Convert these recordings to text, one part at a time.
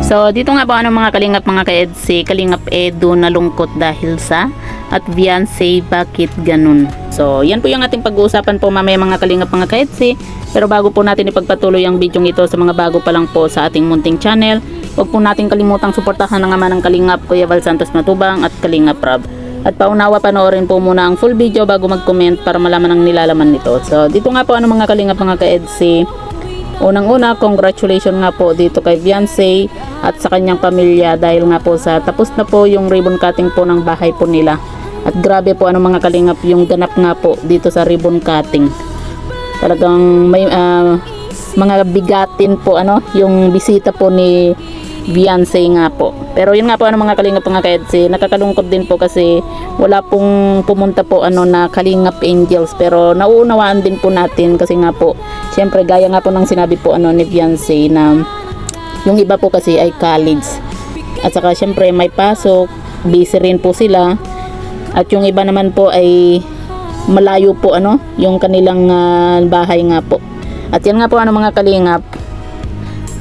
So dito nga po mga kalingap mga ka-EDC, Kalingap Edu nalungkot dahil sa at Beyonce bakit ganun. So yan po yung ating pag-uusapan po mamaya mga kalingap mga ka-EDC. Pero bago po natin ipagpatuloy ang video ito sa mga bago pa lang po sa ating munting channel, huwag po natin kalimutang suportahan ng ama ng Kalingap Kuya Val Santos Matubang at Kalingap Rob. At paunawa panoorin po muna ang full video bago mag-comment para malaman ang nilalaman nito. So dito nga po mga kalingap mga ka-EDC, unang-una, congratulations nga po dito kay Beyonce at sa kanyang pamilya dahil nga po sa tapos na po yung ribbon cutting po ng bahay po nila. At grabe po mga kalingap yung ganap nga po dito sa ribbon cutting. Talagang may mga bigatin po yung bisita po ni Beyonce nga po. Pero yun nga po mga kalingap mga ka-EDC, nakakalungkot din po kasi wala pong pumunta po na Kalingap Angels, pero nauunawaan din po natin kasi nga po syempre gaya nga po ng sinabi po ni Beyonce na yung iba po kasi ay college at saka syempre may pasok, busy rin po sila, at yung iba naman po ay malayo po yung kanilang bahay nga po. At yan nga po mga kalingap,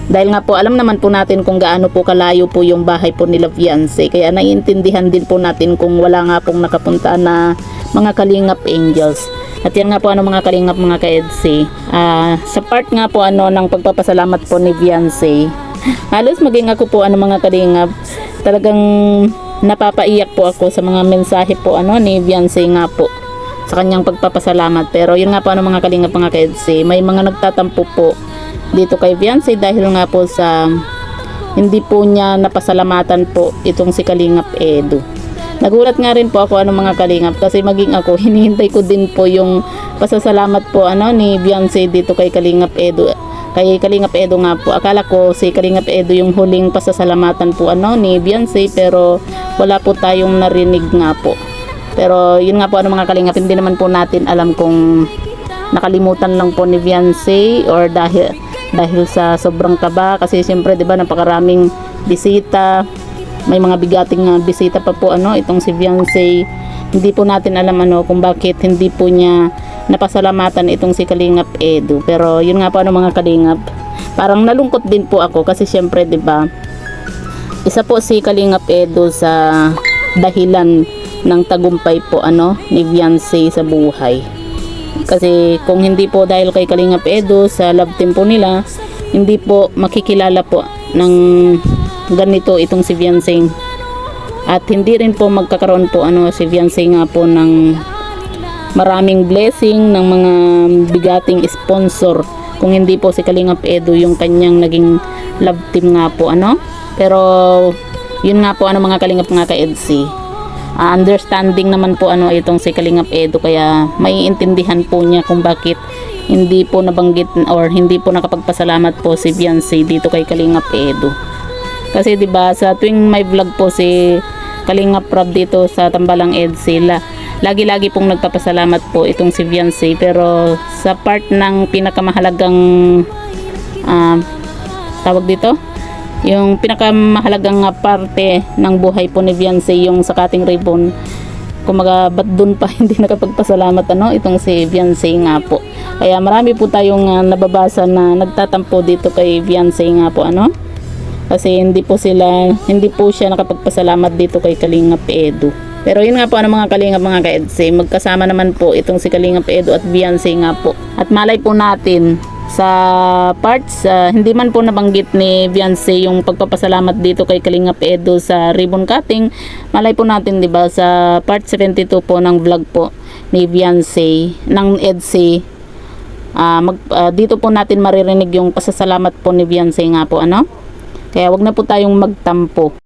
dahil nga po alam naman po natin kung gaano po kalayo po yung bahay po nila Beyonce, kaya naiintindihan din po natin kung wala nga pong nakapunta na mga Kalingap Angels. At yan nga po mga kalingap mga ka-EDC, sa part nga po ng pagpapasalamat po ni Beyonce, halos maging ako po mga kalingap, talagang napapaiyak po ako sa mga mensahe po ni Beyonce nga po sa kanyang pagpapasalamat. Pero yun nga po mga kalingap mga ka-EDC, may mga nagtatampo po dito kay Beyonce dahil nga po sa hindi po niya napasalamatan po itong si Kalingap Edu. Nagulat nga rin po ako mga kalingap kasi maging ako hinihintay ko din po yung pasasalamat po ni Beyonce dito kay Kalingap Edu. Kay Kalingap Edu nga po, akala ko si Kalingap Edu yung huling pasasalamatan po ni Beyonce, pero wala po tayong narinig nga po. Pero yun nga po mga kalingap, hindi naman po natin alam kung nakalimutan lang po ni Beyonce or dahil sa sobrang kaba, kasi siyempre 'di ba napakaraming bisita, may mga bigating bisita pa po itong si Beyonce. Hindi po natin alam kung bakit hindi po niya napasalamatan itong si Kalingap Edu. Pero yun nga po mga kalingap, parang nalungkot din po ako kasi siyempre 'di ba isa po si Kalingap Edu sa dahilan ng tagumpay po ni Beyonce sa buhay. Kasi kung hindi po dahil kay Kalingap Edu sa love team po nila, hindi po makikilala po ng ganito itong si Beyonce. At hindi rin po magkakaroon po si Beyonce nga po ng maraming blessing, ng mga bigating sponsor kung hindi po si Kalingap Edu yung kanyang naging love team nga po Pero yun nga po mga kalingap mga ka-EDC, understanding naman po itong si Kalingap Edu, kaya maiintindihan po niya kung bakit hindi po nabanggit or hindi po nakapagpasalamat po si Beyonce dito kay Kalingap Edu. Kasi 'di ba sa tuwing may vlog po si Kalingap Rob dito sa Tambalang EDC, lagi-lagi pong nagpapasalamat po itong si Beyonce, pero sa part ng pinakamahalagang tawag dito, yung pinakamahalagang parte ng buhay po ni Beyonce, yung sa cutting ribbon, kumaga ba't dun pa hindi nakapagpasalamat itong si Beyonce nga po. Kaya marami po tayong nababasa na nagtatampo dito kay Beyonce nga po kasi hindi po siya nakapagpasalamat dito kay Kalingap Edu. Pero yun nga po mga kalingap mga ka-EDC, magkasama naman po itong si Kalingap Edu at Beyonce nga po. At malay po natin sa parts, hindi man po nabanggit ni Beyonce yung pagpapasalamat dito kay Kalingap Edu sa ribbon cutting, malay po natin 'di ba sa part 72 po ng vlog po ni Beyonce ng EDC, dito po natin maririnig yung pasasalamat po ni Beyonce nga po Kaya wag na po tayong magtampo.